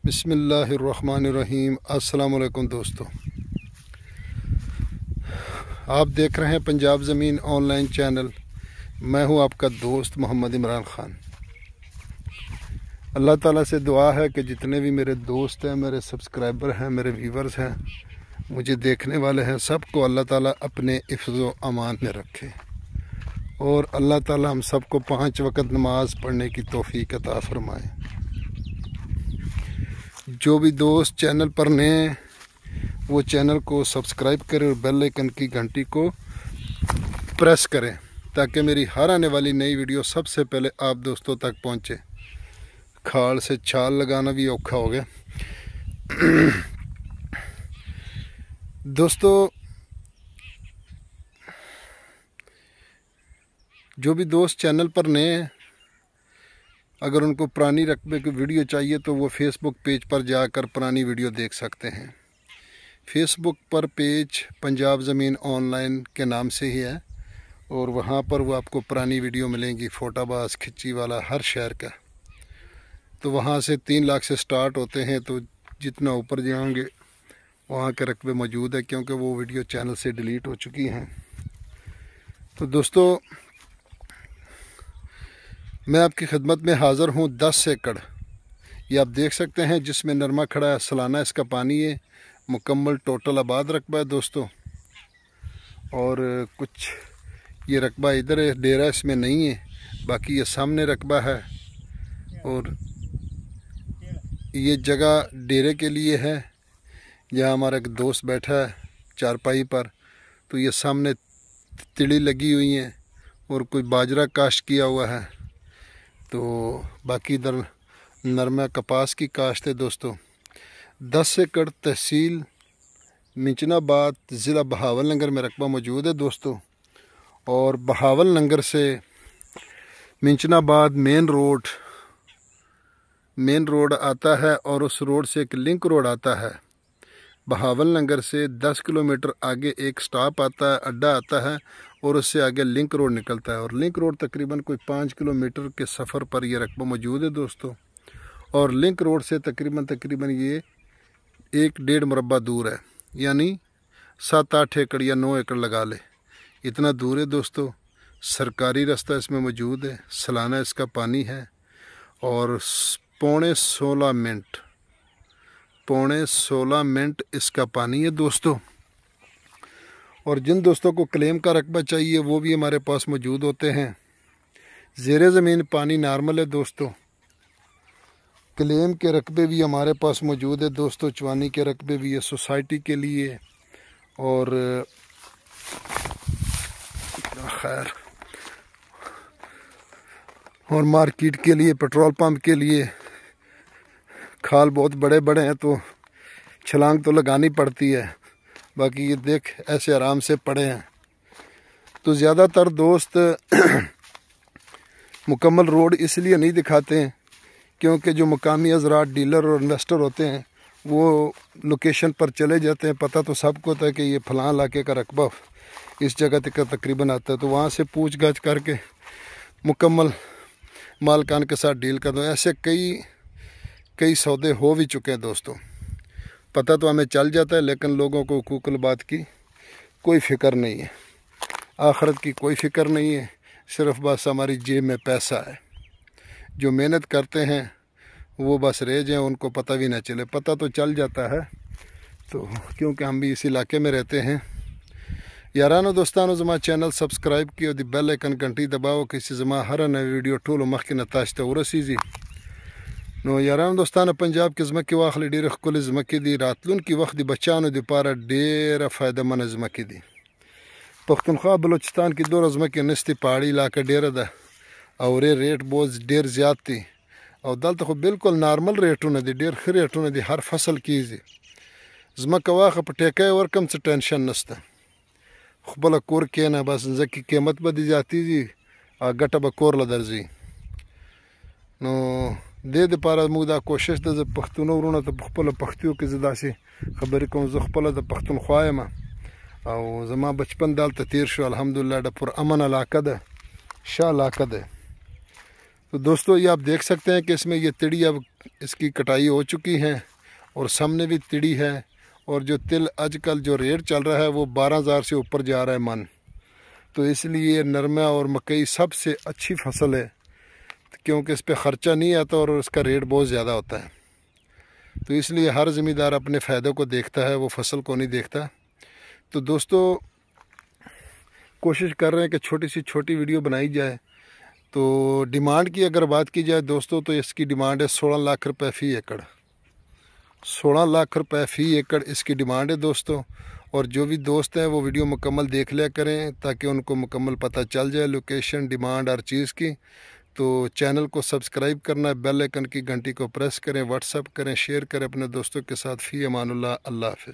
بسم اللہ الرحمن الرحیم۔ السلام علیکم دوستو، آپ دیکھ رہے ہیں پنجاب زمین آن لائن چینل۔ میں ہوں آپ کا دوست محمد عمران خان۔ اللہ تعالیٰ سے دعا ہے کہ جتنے بھی میرے دوست ہیں، میرے سبسکرائبر ہیں، میرے ویورز ہیں، مجھے دیکھنے والے ہیں، سب کو اللہ تعالیٰ اپنے حفظ و امان میں رکھے، اور اللہ تعالیٰ ہم سب کو 5 وقت نماز پڑھنے کی توفیق عطا فرمائے۔ جو بھی دوست چینل پر نئے ہیں وہ چینل کو سبسکرائب کریں اور بیل آئیکن کی گھنٹی کو پریس کریں تاکہ میری ہر آنے والی نئی ویڈیو سب سے پہلے آپ دوستوں تک پہنچے۔ کھال سے چھال لگانا بھی اوکھا ہو گیا۔ دوستو، جو بھی دوست چینل پر نئے ہیں، اگر ان کو پرانی رقبے کی ویڈیو چاہیے تو وہ فیس بک پیج پر جا کر پرانی ویڈیو دیکھ سکتے ہیں۔ فیس بک پر پیج پنجاب زمین آن لائن کے نام سے ہی ہے، اور وہاں پر وہ آپ کو پرانی ویڈیو ملیں گی، فوٹا باز، کھچی والا، ہر شہر کا۔ تو وہاں سے 3 لاکھ سے سٹارٹ ہوتے ہیں، تو جتنا اوپر جائیں گے وہاں کے رقبے موجود ہے، کیونکہ وہ ویڈیو چینل سے ڈیلیٹ ہو چکی ہیں۔ تو دوستو، میں آپ کی خدمت میں حاضر ہوں 10 ایکڑ، یہ آپ دیکھ سکتے ہیں، جس میں نرما کھڑا ہے، سالانہ اس کا پانی ہے، مکمل ٹوٹل آباد رقبہ ہے دوستو۔ اور کچھ یہ رقبہ ادھر ہے، ڈیرہ اس میں نہیں ہے، باقی یہ سامنے رقبہ ہے، اور یہ جگہ ڈیرے کے لیے ہے، جہاں ہمارا ایک دوست بیٹھا ہے چارپائی پر۔ تو یہ سامنے تڑی لگی ہوئی ہیں اور کوئی باجرہ کاشت کیا ہوا ہے، تو باقی ادھر نرمہ کپاس کی کاشت ہے دوستو۔ 10 ایکڑ تحصیل منچنا آباد، ضلع بہاول نگر میں رقبہ موجود ہے دوستو۔ اور بہاول نگر سے منچنا آباد مین روڈ آتا ہے، اور اس روڈ سے ایک لنک روڈ آتا ہے۔ بہاول نگر سے 10 کلومیٹر آگے ایک سٹاپ آتا ہے، اڈا آتا ہے، اور اس سے آگے لنک روڈ نکلتا ہے، اور لنک روڈ تقریباً کوئی 5 کلومیٹر کے سفر پر یہ رقبہ موجود ہے دوستو۔ اور لنک روڈ سے تقریباً یہ 1.5 مربع دور ہے، یعنی 7-8 ایکڑ یا 9 ایکڑ لگا لے، اتنا دور ہے دوستو۔ سرکاری راستہ اس میں موجود ہے، سالانہ اس کا پانی ہے، اور پونے 16 منٹ اس کا پانی ہے دوستو۔ اور جن دوستوں کو کلیم کا رقبہ چاہیے وہ بھی ہمارے پاس موجود ہوتے ہیں۔ زیر زمین پانی نارمل ہے دوستو۔ کلیم کے رقبے بھی ہمارے پاس موجود ہے دوستو، چوانی کے رقبے بھی ہے سوسائٹی کے لیے، اور خیر اور مارکیٹ کے لیے، پیٹرول پمپ کے لیے۔ کھال بہت بڑے بڑے ہیں تو چھلانگ تو لگانی پڑتی ہے، باقی یہ دیکھ ایسے آرام سے پڑے ہیں۔ تو زیادہ تر دوست مکمل روڈ اس لیے نہیں دکھاتے ہیں کیونکہ جو مقامی حضرات، ڈیلر اور انویسٹر ہوتے ہیں، وہ لوکیشن پر چلے جاتے ہیں، پتہ تو سب کو ہوتا ہے کہ یہ فلاں علاقے کا رقبہ اس جگہ تک تقریباً آتا ہے، تو وہاں سے پوچھ گچھ کر کے مکمل مالکان کے ساتھ ڈیل کر دو۔ ایسے کئی سودے ہو بھی چکے ہیں دوستو، پتہ تو ہمیں چل جاتا ہے، لیکن لوگوں کو حقوق البات کی کوئی فکر نہیں ہے، آخرت کی کوئی فکر نہیں ہے، صرف بس ہماری جیب میں پیسہ ہے۔ جو محنت کرتے ہیں وہ بس رہ جائیں، ان کو پتہ بھی نہ چلے، پتہ تو چل جاتا ہے، تو کیونکہ ہم بھی اس علاقے میں رہتے ہیں۔ یارانو دوستانو، زما چینل سبسکرائب کیو، دی بیل آئیکن گھنٹی دباؤ، کسی زما ہر نئی ویڈیو ټولو مخکې نه تاسو ته ورسیږي۔ نو یارانو دوستانو، پنجاب کې ځمکې واخلې، ډېرې ښکلې ځمکې دي، راتلونکي وخت د بچیانو دپاره ډېره فایده منه ځمکې دي۔ پښتونخوا بلوچستان کې دومره ځمکې نشتې، پهاړي علاقه ډېره ده، او ریټ بوز ډېر زیات دی، او دلته خو بالکل نارمل ریټونه دي، ډېر ښه ریټونه دي، هر فصل کېږي۔ ځمکه واخه، په ټیکه یې ورکړم، څه ټینشن نشته، خپله کور کښېنه، بس ځمکې قیمت به دې زیاتېږي، ګټه به کور له درځي۔ نو دې دپاره موږ دا کوشش ده، زه پښتنو وروڼو ته په خپله پښتو کې زه داسې خبرې کوم، زه خپله د پښتونخوا یم، او زما بچپن دلته تیر شو، الحمدلله، د پر امن علاقه ده، ښه علاقه ده، تو دوستو یہ آپ دیکھ سکتے ہیں کہ اس میں یہ تڑی اب اس کی کٹائی ہو چکی ہیں اور سامنے بھی تڑی ہے، اور جو تل آج کل جو ریٹ چل رہا ہے وہ 12,000 سے اوپر جا رہا ہے من. تو اس لیے نرما اور مکئی سب سے اچھی فصل ہے، کیونکہ اس پہ خرچہ نہیں آتا اور اس کا ریٹ بہت زیادہ ہوتا ہے. تو اس لیے ہر زمیندار اپنے فائدے کو دیکھتا ہے، وہ فصل کو نہیں دیکھتا. تو دوستو کوشش کر رہے ہیں کہ چھوٹی ویڈیو بنائی جائے. تو ڈیمانڈ کی اگر بات کی جائے دوستو تو اس کی ڈیمانڈ ہے 16 لاکھ روپے فی ایکڑ. 16 لاکھ روپے فی ایکڑ اس کی ڈیمانڈ ہے دوستو. اور جو بھی دوست ہیں وہ ویڈیو مکمل دیکھ لیا کریں تاکہ ان کو مکمل پتہ چل جائے لوکیشن، ڈیمانڈ ہر چیز کی. تو چینل کو سبسکرائب کرنا، بیل آئیکن کی گھنٹی کو پریس کریں، واٹس ایپ کریں، شیئر کریں اپنے دوستوں کے ساتھ. فی امان اللہ. اللہ حافظ.